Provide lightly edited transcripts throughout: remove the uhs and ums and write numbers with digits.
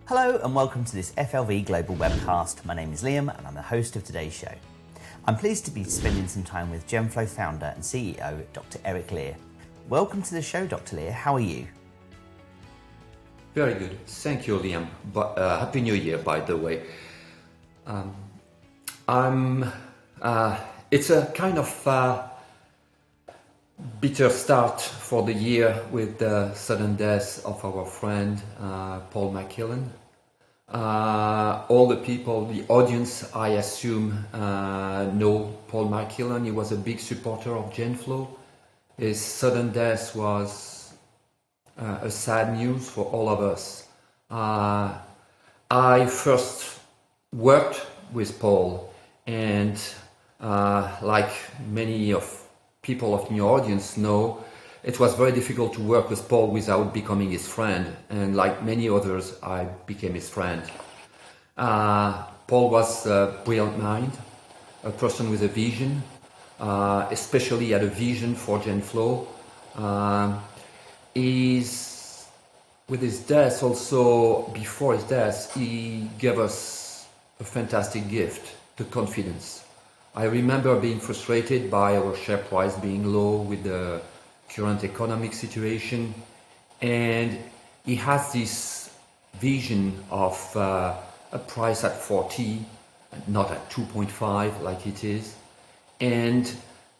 Hello and welcome to this FLV Global webcast. My name is Liam and I'm the host of today's show. I'm pleased to be spending some time with Genflow founder and CEO, Dr. Eric Lear. Welcome to the show, Dr. Lear. How are you? Very good. Thank you, Liam. Happy New Year, by the way. It's a kind of bitter start for the year with the sudden death of our friend Paul McKillen. All the people, the audience, I assume, know Paul McKillen. He was a big supporter of Genflow. His sudden death was a sad news for all of us. I first worked with Paul, and like many of people of your audience know, it was very difficult to work with Paul without becoming his friend, and like many others, I became his friend. Paul was a brilliant mind, a person with a vision, especially had a vision for Genflow. With his death, also before his death, he gave us a fantastic gift, the confidence. I remember being frustrated by our share price being low with the current economic situation, and he has this vision of a price at 40, not at 2.5 like it is. And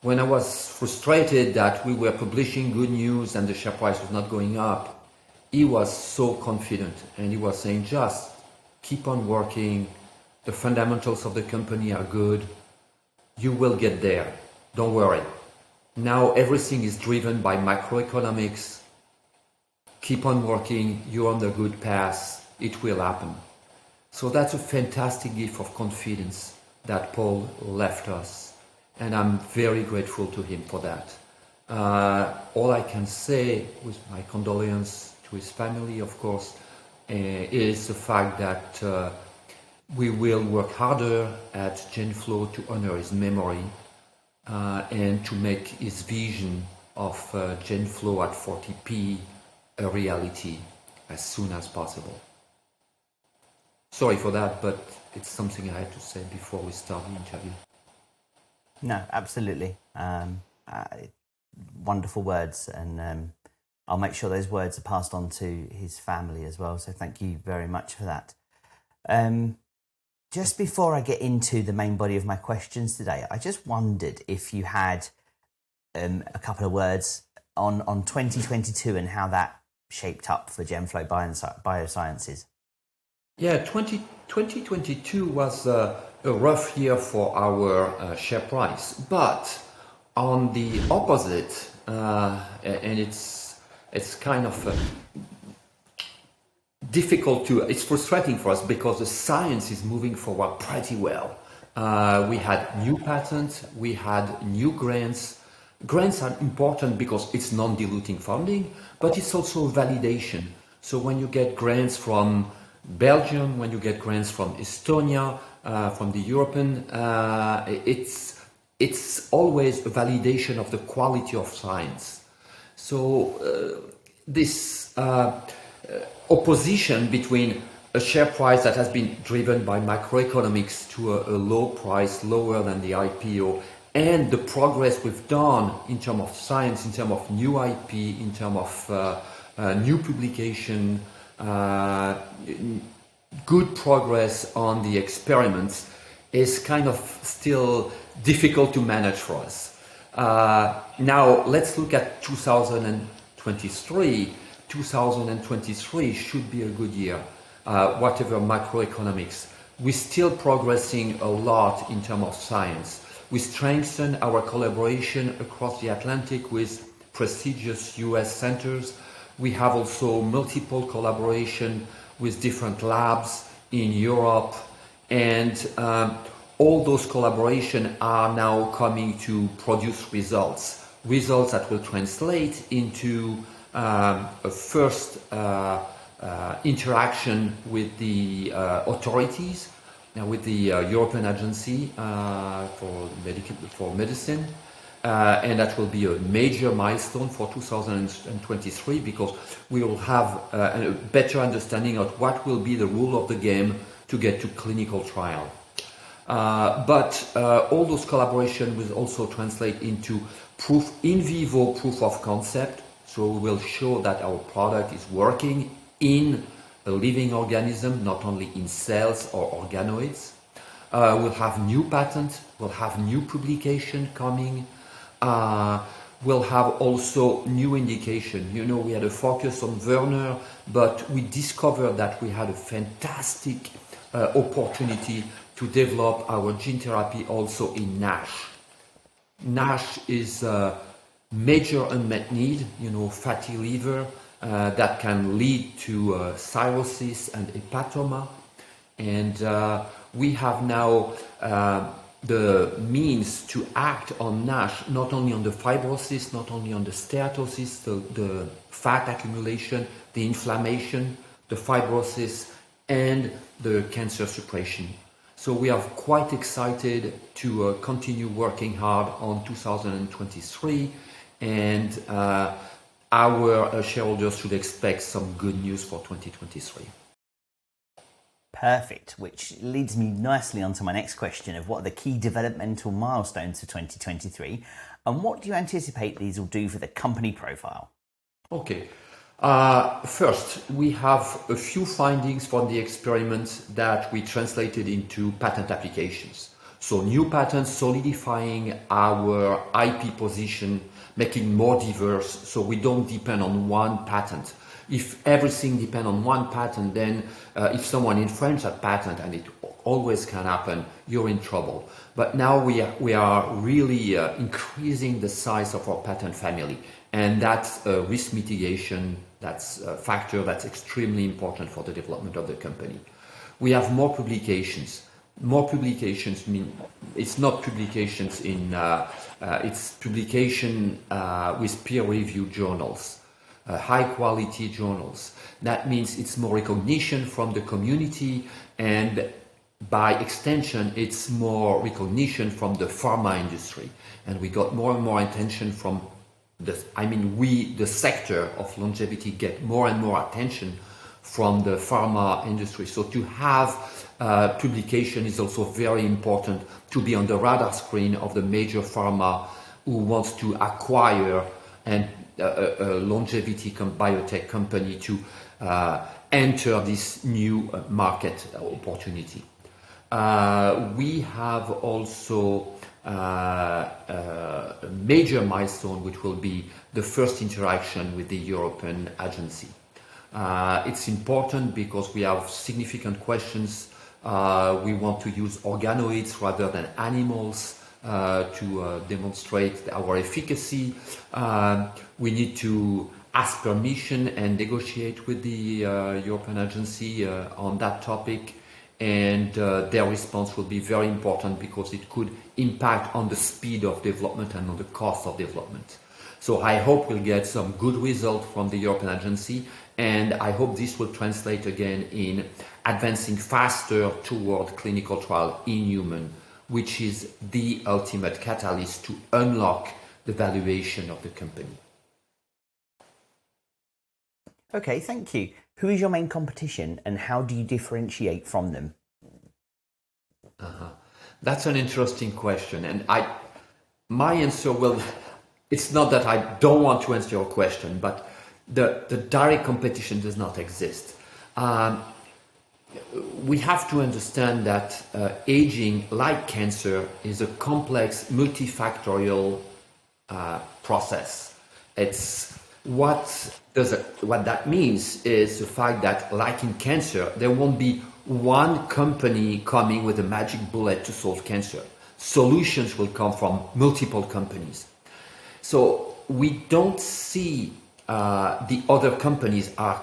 when I was frustrated that we were publishing good news and the share price was not going up, he was so confident and he was saying, just keep on working, the fundamentals of the company are good, you will get there, don't worry. Now everything is driven by macroeconomics. Keep on working, you're on the good path, it will happen. So that's a fantastic gift of confidence that Paul left us, and I'm very grateful to him for that. All I can say, with my condolence to his family, of course, is the fact that we will work harder at Genflow to honor his memory and to make his vision of Genflow at 40p a reality as soon as possible. Sorry for that, but it's something I had to say before we start the interview. No, absolutely. Wonderful words, and I'll make sure those words are passed on to his family as well. So thank you very much for that. Just before I get into the main body of my questions today, I just wondered if you had a couple of words on 2022 and how that shaped up for Genflow Biosciences. Yeah, 2022 was a rough year for our share price, but on the opposite, and it's kind of it's frustrating for us because the science is moving forward pretty well. We had new patents, we had new grants. Grants are important because it's non-diluting funding, but it's also validation. So when you get grants from Belgium, when you get grants from Estonia, from the European, it's always a validation of the quality of science. So this opposition between a share price that has been driven by macroeconomics to a low price, lower than the IPO, and the progress we've done in terms of science, in terms of new IP, in terms of new publication, good progress on the experiments is kind of still difficult to manage for us. Now let's look at 2023. 2023 should be a good year, whatever macroeconomics. We're still progressing a lot in terms of science. We strengthen our collaboration across the Atlantic with prestigious US centers. We have also multiple collaboration with different labs in Europe, and all those collaborations are now coming to produce results that will translate into a first interaction with the authorities, with the European Agency for Medicine, and that will be a major milestone for 2023 because we will have a better understanding of what will be the rule of the game to get to clinical trial. But all those collaboration will also translate into in vivo proof of concept. So we will show that our product is working in a living organism, not only in cells or organoids. We'll have new patents, we'll have new publication coming. We'll have also new indication. You know, we had a focus on Werner, but we discovered that we had a fantastic opportunity to develop our gene therapy also in NASH. NASH is a major unmet need, you know, fatty liver that can lead to cirrhosis and hepatoma. And we have now the means to act on NASH, not only on the fibrosis, not only on the steatosis, the fat accumulation, the inflammation, the fibrosis, and the cancer suppression. So we are quite excited to continue working hard on 2023, and our shareholders should expect some good news for 2023. Perfect, which leads me nicely onto my next question of what are the key developmental milestones for 2023 and what do you anticipate these will do for the company profile? Okay, first we have a few findings from the experiments that we translated into patent applications. So new patents solidifying our IP position, making more diverse so we don't depend on one patent. If everything depends on one patent, then if someone infringes that patent, and it always can happen, you're in trouble. But now we are really increasing the size of our patent family, and that's a risk mitigation, that's a factor that's extremely important for the development of the company. We have more publications. More publications mean it's not publications in, it's publication with peer-reviewed journals. High quality journals. That means it's more recognition from the community, and by extension it's more recognition from the pharma industry, and we got more and more attention from the sector of longevity get more and more attention from the pharma industry. So to have publication is also very important, to be on the radar screen of the major pharma who wants to acquire and a longevity biotech company to enter this new market opportunity. We have also a major milestone, which will be the first interaction with the European agency. It's important because we have significant questions. We want to use organoids rather than animals to demonstrate our efficacy. We need to ask permission and negotiate with the European agency on that topic, and their response will be very important because it could impact on the speed of development and on the cost of development. So I hope we'll get some good result from the European agency, and I hope this will translate again in advancing faster toward clinical trial in human, which is the ultimate catalyst to unlock the valuation of the company. Okay, thank you. Who is your main competition and how do you differentiate from them? That's an interesting question, and my answer will, it's not that I don't want to answer your question, but the direct competition does not exist. We have to understand that aging, like cancer, is a complex, multifactorial process. It's what that means is the fact that, like in cancer, there won't be one company coming with a magic bullet to solve cancer. Solutions will come from multiple companies. So we don't see the other companies are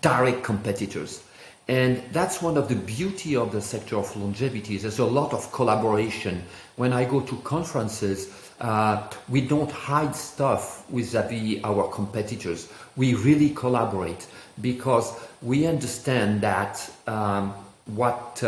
direct competitors. And that's one of the beauty of the sector of longevity. There's a lot of collaboration. When I go to conferences, we don't hide stuff vis-a-vis our competitors. We really collaborate because we understand that what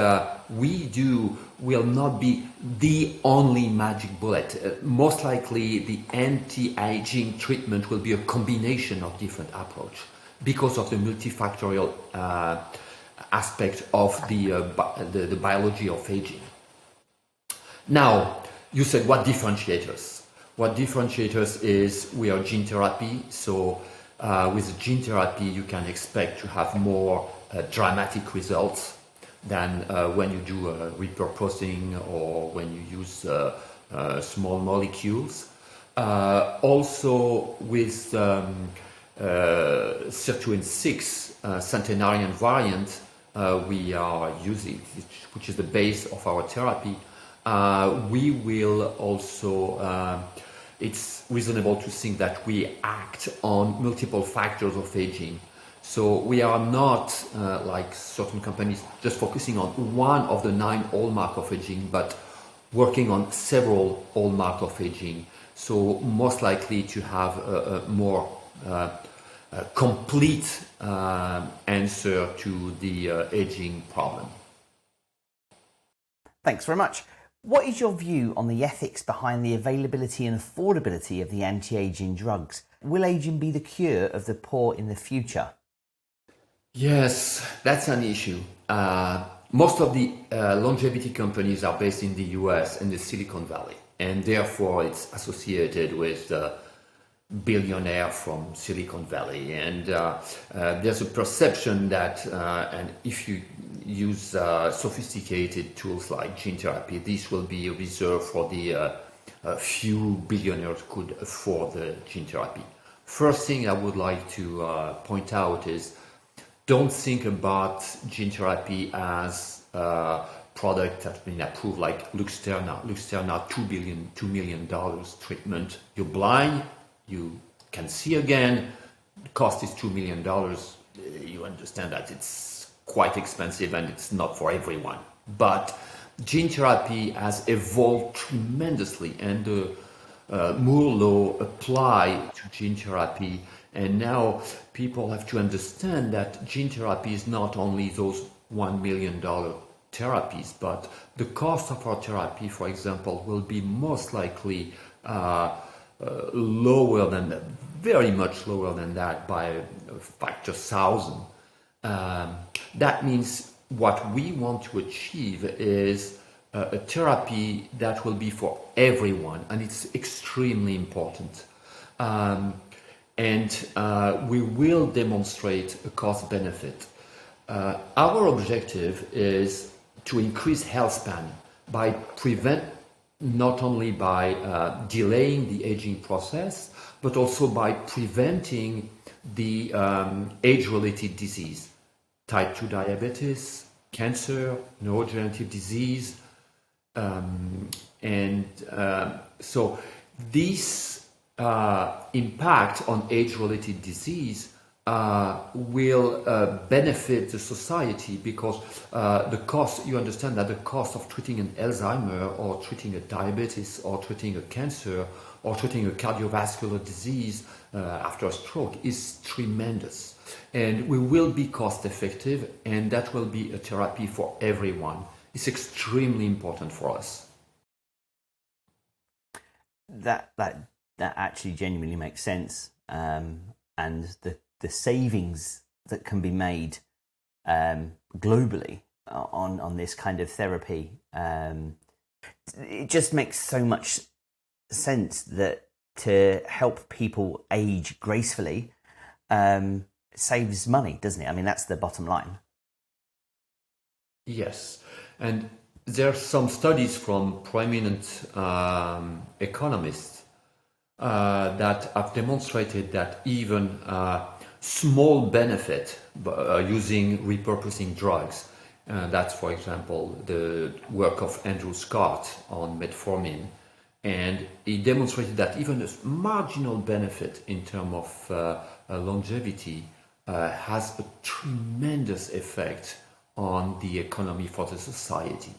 we do will not be the only magic bullet. Most likely, the anti-aging treatment will be a combination of different approaches because of the multifactorial aspect of the biology of aging. Now, you said what differentiates us? What differentiates us is we are gene therapy. So with gene therapy, you can expect to have more dramatic results than when you do repurposing or when you use small molecules. Also with sirtuin 6 centenarian variant we are using, which is the base of our therapy, we will also, it's reasonable to think that we act on multiple factors of aging. So we are not like certain companies just focusing on one of the 9 hallmarks of aging, but working on several hallmarks of aging. So most likely to have a more complete answer to the aging problem. Thanks very much. What is your view on the ethics behind the availability and affordability of the anti-aging drugs? Will aging be the cure of the poor in the future? Yes, that's an issue. Most of the longevity companies are based in the US and the Silicon Valley, and therefore it's associated with billionaire from Silicon Valley. And there's a perception that and if you use sophisticated tools like gene therapy, this will be reserved for the few billionaires who could afford the gene therapy. First thing I would like to point out is don't think about gene therapy as a product that's been approved like Luxturna. Luxturna, $2 million treatment. You're blind, you can see again, the cost is $2 million. You understand that it's quite expensive and it's not for everyone. But gene therapy has evolved tremendously, and the Moore law apply to gene therapy. And now people have to understand that gene therapy is not only those $1 million therapies, but the cost of our therapy, for example, will be most likely lower than that, very much lower than that by a factor 1,000. That means what we want to achieve is a therapy that will be for everyone, and it's extremely important. And we will demonstrate a cost benefit. Our objective is to increase health span by not only by delaying the aging process, but also by preventing the age-related disease, type 2 diabetes, cancer, neurodegenerative disease. So this impact on age-related disease will benefit the society, because the cost, you understand that the cost of treating an Alzheimer or treating a diabetes or treating a cancer or treating a cardiovascular disease after a stroke is tremendous. And we will be cost effective, and that will be a therapy for everyone. It's extremely important for us. That actually genuinely makes sense, and the savings that can be made globally on this kind of therapy, it just makes so much sense that to help people age gracefully saves money, doesn't it? I mean, that's the bottom line. Yes, and there are some studies from prominent economists that have demonstrated that even small benefit using repurposing drugs, that's for example the work of Andrew Scott on metformin, and he demonstrated that even a marginal benefit in terms of longevity has a tremendous effect on the economy for the society.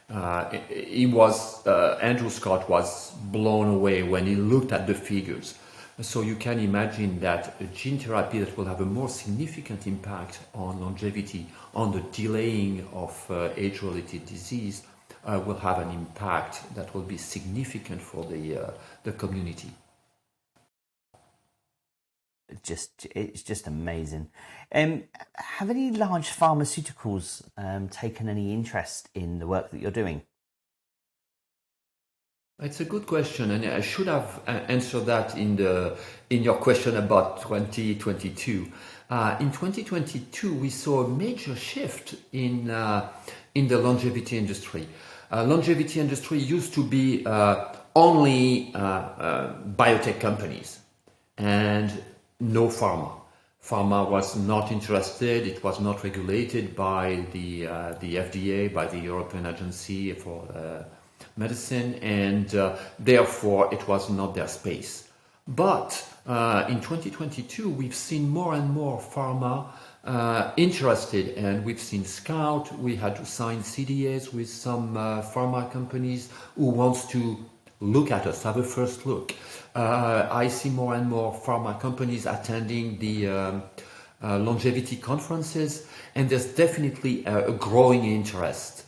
Andrew Scott was blown away when he looked at the figures. So you can imagine that a gene therapy that will have a more significant impact on longevity, on the delaying of age-related disease, will have an impact that will be significant for the community. It's just amazing. Have any large pharmaceuticals taken any interest in the work that you're doing? It's a good question, and I should have answered that in your question about 2022. In 2022, we saw a major shift in the longevity industry. Longevity industry used to be only biotech companies and no pharma. Pharma was not interested. It was not regulated by the FDA, by the European Agency for Medicine, and therefore it was not their space. But in 2022, we've seen more and more pharma interested, and we've seen Scout. We had to sign CDAs with some pharma companies who wants to look at us, have a first look. I see more and more pharma companies attending the longevity conferences, and there's definitely a growing interest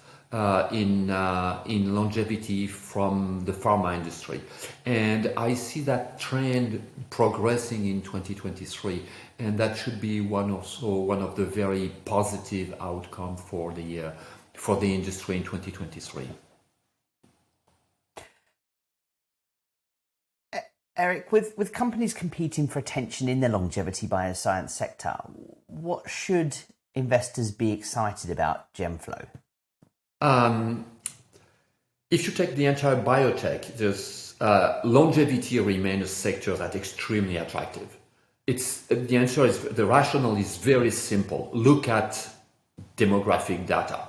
in longevity from the pharma industry. And I see that trend progressing in 2023, and that should be one of the very positive outcomes for the industry in 2023. Eric, with companies competing for attention in the longevity bioscience sector, what should investors be excited about Genflow? If you take the entire biotech, there's longevity remains a sector that's extremely attractive. The answer is, the rationale is very simple. Look at demographic data,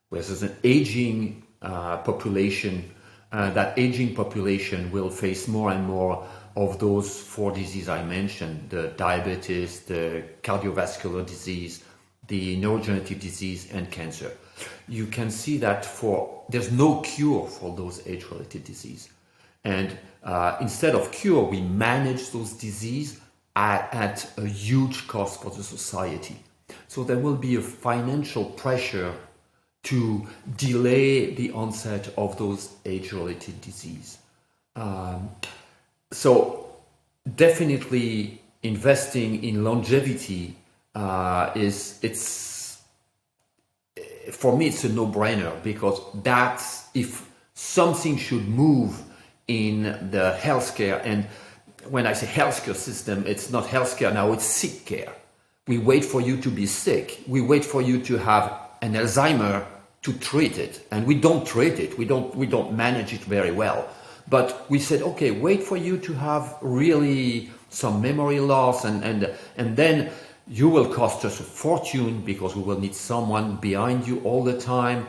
where there's an aging population. That aging population will face more and more of those 4 diseases I mentioned: the diabetes, the cardiovascular disease, the neurodegenerative disease, and cancer. You can see that there's no cure for those age-related diseases. And instead of cure, we manage those diseases at a huge cost for the society. So there will be a financial pressure to delay the onset of those age-related disease. So definitely investing in longevity for me, it's a no-brainer, because if something should move in the healthcare, and when I say healthcare system, it's not healthcare now, it's sick care. We wait for you to be sick. We wait for you to have an Alzheimer to treat it, and we don't treat it. We don't manage it very well. But we said, okay, wait for you to have really some memory loss, and then you will cost us a fortune, because we will need someone behind you all the time.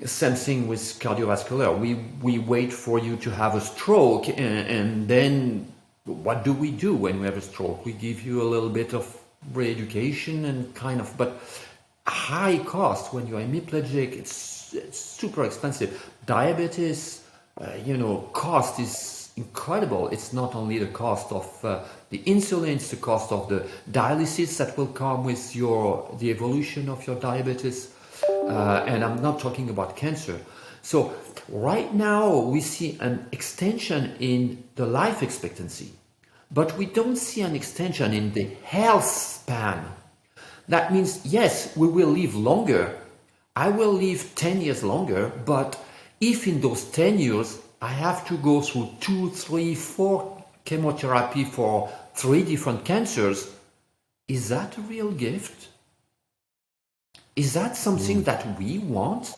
Same thing with cardiovascular. We wait for you to have a stroke, and then what do we do when we have a stroke? We give you a little bit of re-education and but high cost. When you're hemiplegic, it's super expensive. Diabetes, cost is incredible. It's not only the cost of the insulin, it's the cost of the dialysis that will come with the evolution of your diabetes. And I'm not talking about cancer. So right now we see an extension in the life expectancy, but we don't see an extension in the health span. That means, yes, we will live longer. I will live 10 years longer, but if in those 10 years I have to go through 2, 3, 4 chemotherapy for 3 different cancers, is that a real gift? Is that something that we want?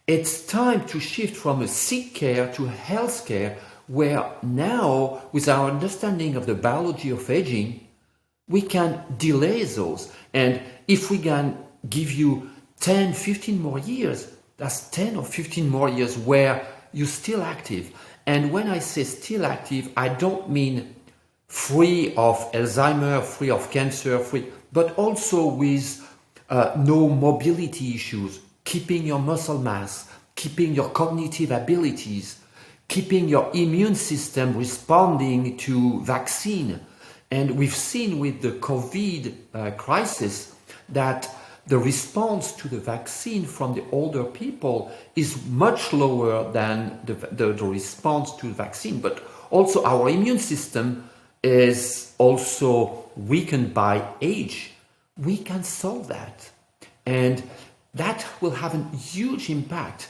It's time to shift from a sick care to health care, where now, with our understanding of the biology of aging, we can delay those. And if we can give you 10, 15 more years, that's 10 or 15 more years where you're still active. And when I say still active, I don't mean free of Alzheimer, free of cancer, but also with no mobility issues, keeping your muscle mass, keeping your cognitive abilities, keeping your immune system responding to vaccine. And we've seen with the COVID crisis that the response to the vaccine from the older people is much lower than the response to the vaccine. But also our immune system is also weakened by age. We can solve that. And that will have a huge impact.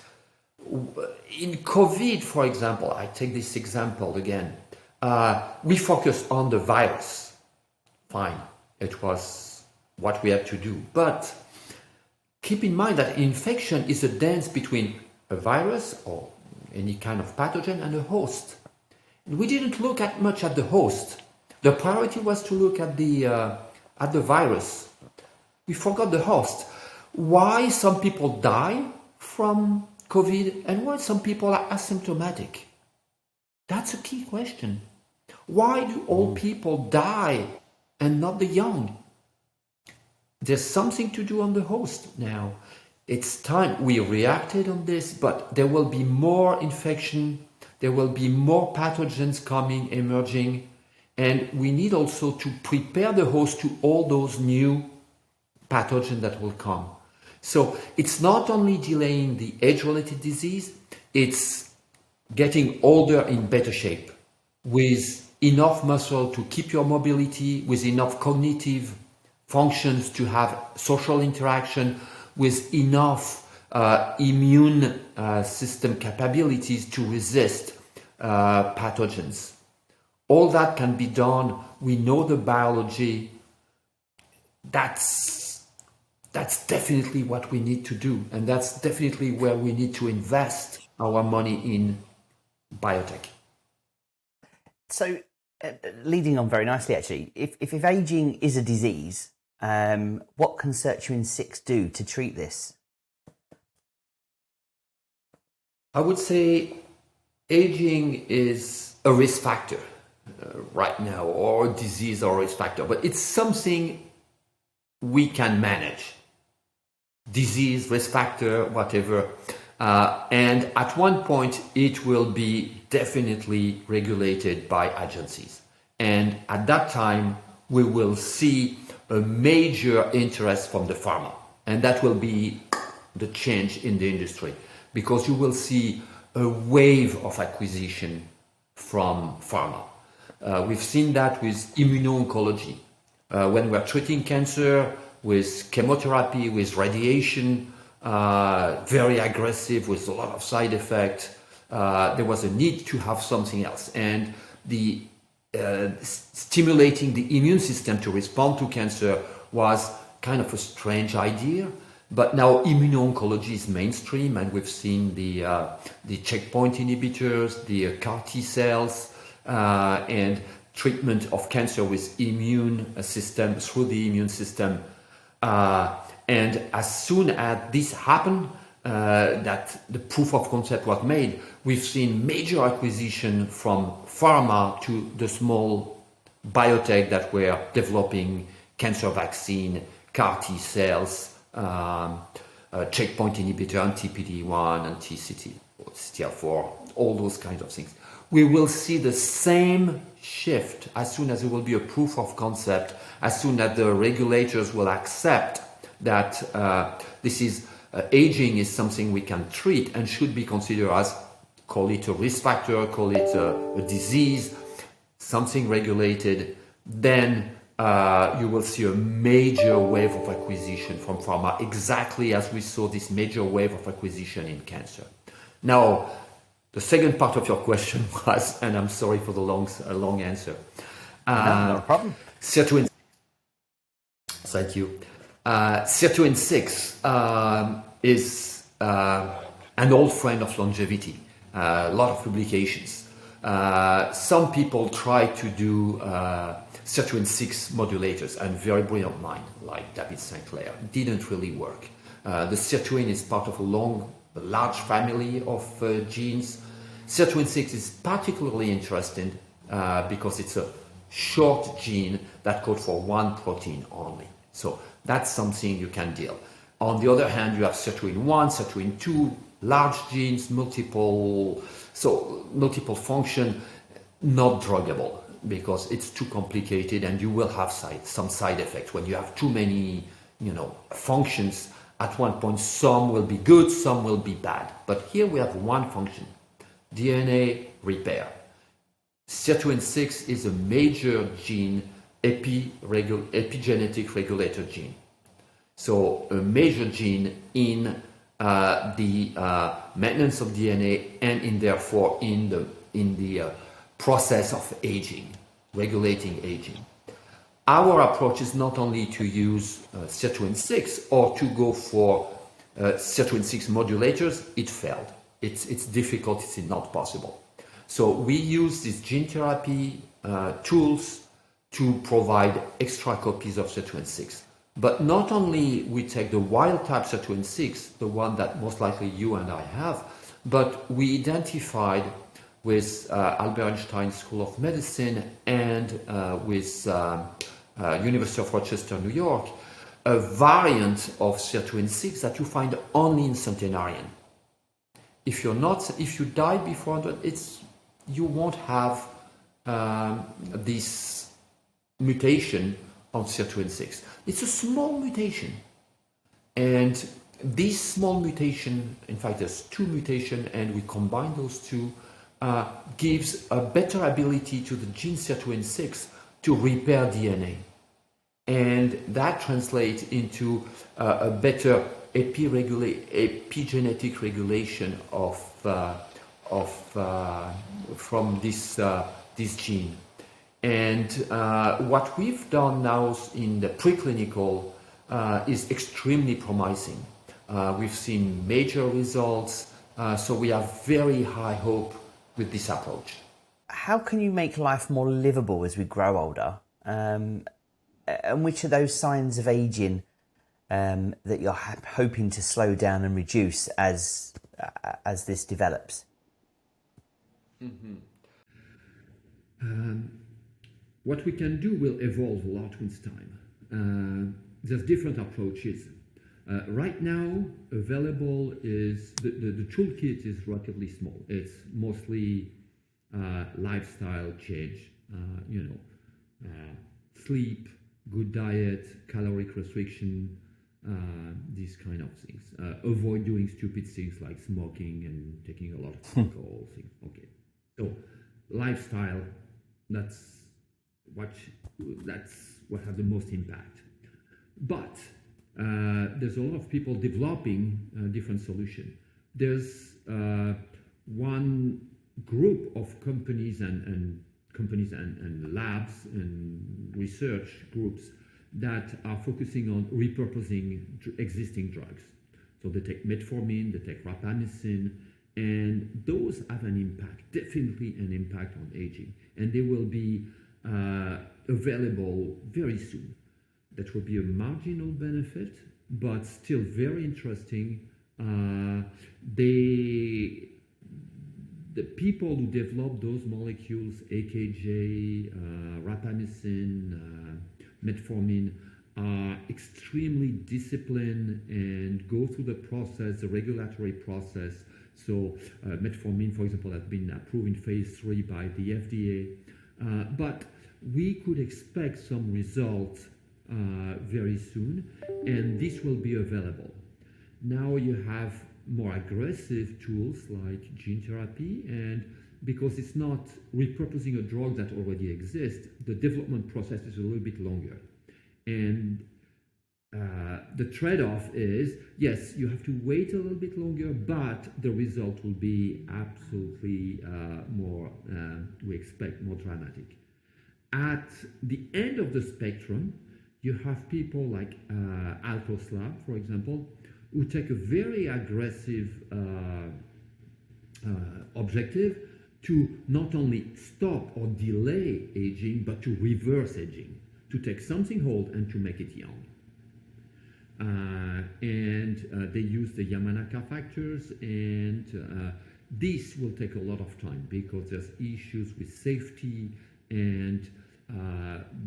In COVID, for example, I take this example again. We focused on the virus. Fine, it was what we had to do. But keep in mind that infection is a dance between a virus or any kind of pathogen and a host. And we didn't look much at the host. The priority was to look at the virus. We forgot the host. Why some people die from COVID and why some people are asymptomatic? That's a key question. Why do old people die and not the young? There's something to do on the host now. It's time. We reacted on this, but there will be more infection. There will be more pathogens coming, emerging. And we need also to prepare the host to all those new pathogens that will come. So it's not only delaying the age-related disease, it's getting older in better shape with enough muscle to keep your mobility, with enough cognitive functions to have social interaction, with enough immune system capabilities to resist pathogens. All that can be done. We know the biology. That's definitely what we need to do. And that's definitely where we need to invest our money in biotech. So, leading on very nicely, actually, if aging is a disease, what can Sirtuin 6 do to treat this? I would say aging is a risk factor right now, or a disease or a risk factor, but it's something we can manage. Disease, risk factor, whatever. And at one point, it will be definitely regulated by agencies. And at that time, we will see a major interest from the pharma. And that will be the change in the industry, because you will see a wave of acquisition from pharma. We've seen that with immuno-oncology. When we're treating cancer with chemotherapy, with radiation, very aggressive with a lot of side effects, there was a need to have something else. And the stimulating the immune system to respond to cancer was kind of a strange idea. But now immuno-oncology is mainstream, and we've seen the checkpoint inhibitors, the CAR T cells, and treatment of cancer with immune system, through the immune system. And as soon as this happened, that the proof of concept was made, we've seen major acquisition from pharma to the small biotech that were developing cancer vaccine, CAR T cells, checkpoint inhibitor, anti-PD-1, anti-CTLA4, all those kinds of things. We will see the same shift as soon as there will be a proof of concept, as soon as the regulators will accept that this is aging is something we can treat and should be considered as, call it a risk factor, call it a disease, something regulated, then you will see a major wave of acquisition from pharma, exactly as we saw this major wave of acquisition in cancer. Now, the second part of your question was, and I'm sorry for the long answer. No, not a problem. Sirtuin, thank you. Sirtuin 6 is an old friend of longevity. A lot of publications. Some people try to do Sirtuin 6 modulators, and very brilliant mind like David Sinclair. Didn't really work. The sirtuin is part of a large family of genes. Sirtuin 6 is particularly interesting because it's a short gene that codes for one protein only. So that's something you can deal. On the other hand, you have Sirtuin 1, Sirtuin 2, large genes, multiple function, not druggable because it's too complicated and you will have some side effects when you have too many, functions. At one point, some will be good, some will be bad. But here we have one function, DNA repair. Sirtuin-6 is a major gene, epigenetic regulator gene. So a major gene in the maintenance of DNA and therefore in the process of aging, regulating aging. Our approach is not only to use sirtuin-6 or to go for sirtuin-6 modulators. It failed. It's difficult. It's not possible. So we use these gene therapy tools to provide extra copies of sirtuin-6. But not only we take the wild type sirtuin-6, the one that most likely you and I have, but we identified with Albert Einstein School of Medicine and with University of Rochester, New York, a variant of sirtuin-6 that you find only in centenarian. If you die before 100, you won't have this mutation on sirtuin-6. It's a small mutation, and this small mutation, in fact, there's two mutations, and we combine those two, gives a better ability to the gene sirtuin-6 to repair DNA, and that translates into a better epigenetic regulation from this gene. And what we've done now in the preclinical is extremely promising. We've seen major results, so we have very high hope with this approach. How can you make life more livable as we grow older? And which are those signs of aging that you're hoping to slow down and reduce as this develops? Mm-hmm. What we can do will evolve a lot with time. There's different approaches. Right now, available is the toolkit is relatively small. It's mostly lifestyle change, sleep, good diet, caloric restriction, these kind of things. Avoid doing stupid things like smoking and taking a lot of alcohol. Things. Okay, so lifestyle. That's what has the most impact. But there's a lot of people developing different solutions. There's one group of companies and labs and research groups that are focusing on repurposing existing drugs. So they take metformin, they take rapamycin, and those have an impact, definitely an impact on aging. And they will be available very soon. That will be a marginal benefit, but still very interesting. The people who develop those molecules, AKJ, rapamycin, metformin, are extremely disciplined and go through the process, the regulatory process. So metformin, for example, has been approved in phase 3 by the FDA. But we could expect some results very soon, and this will be available. Now you have more aggressive tools like gene therapy, and because it's not repurposing a drug that already exists, the development process is a little bit longer. And the trade-off is, yes, you have to wait a little bit longer, but the result will be absolutely more, we expect, more dramatic. At the end of the spectrum, you have people like Altos Lab, for example, who take a very aggressive objective to not only stop or delay aging, but to reverse aging, to take something old and to make it young. They use the Yamanaka factors, and this will take a lot of time because there's issues with safety, and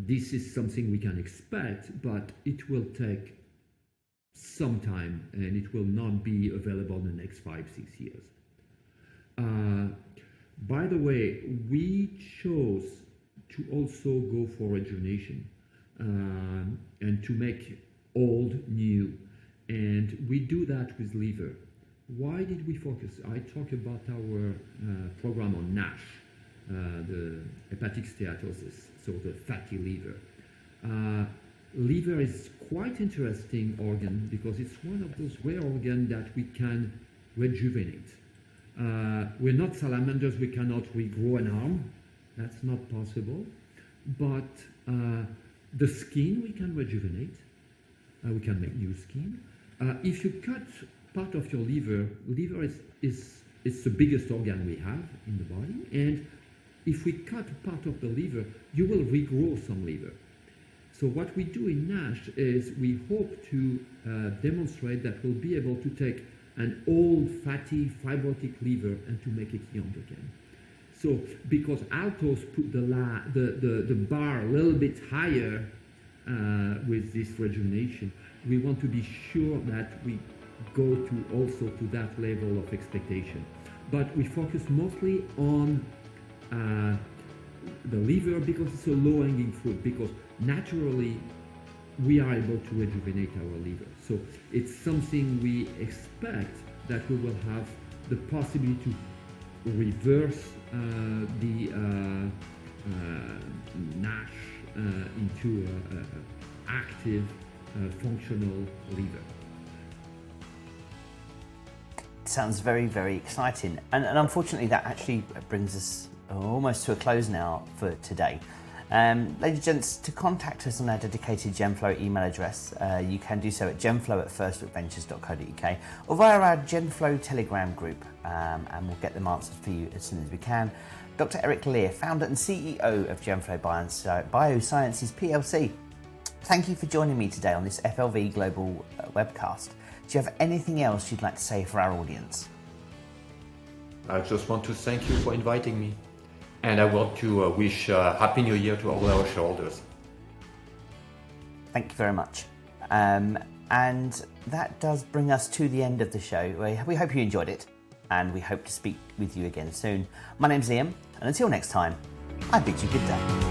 this is something we can expect, but it will take sometime, and it will not be available in the next 5-6 years. By the way, we chose to also go for rejuvenation and to make old new, and we do that with liver. Why did we focus? I talk about our program on NASH, the hepatic steatosis, so the fatty liver. Liver is quite interesting organ because it's one of those rare organs that we can rejuvenate. We're not salamanders, we cannot regrow an arm, that's not possible, but the skin we can rejuvenate, we can make new skin. If you cut part of your liver is the biggest organ we have in the body, and if we cut part of the liver, you will regrow some liver. So what we do in NASH is we hope to demonstrate that we'll be able to take an old fatty fibrotic liver and to make it young again. So because Altos put the bar a little bit higher with this rejuvenation, we want to be sure that we go to also to that level of expectation. But we focus mostly on the liver because it's a low-hanging fruit, because naturally we are able to rejuvenate our liver. So it's something we expect that we will have the possibility to reverse the NASH into an active, functional liver. Sounds very, very exciting. And unfortunately, that actually brings us almost to a close now for today. Ladies and gents, to contact us on our dedicated Genflow email address, you can do so at genflow@firstlookventures.co.uk or via our Genflow Telegram group, and we'll get them answered for you as soon as we can. Dr. Eric Lear, founder and CEO of Genflow Biosciences PLC. Thank you for joining me today on this FLV Global webcast. Do you have anything else you'd like to say for our audience? I just want to thank you for inviting me. And I want to wish Happy New Year to all our shareholders. Thank you very much. And that does bring us to the end of the show. We hope you enjoyed it, and we hope to speak with you again soon. My name's Liam, and until next time, I bid you good day.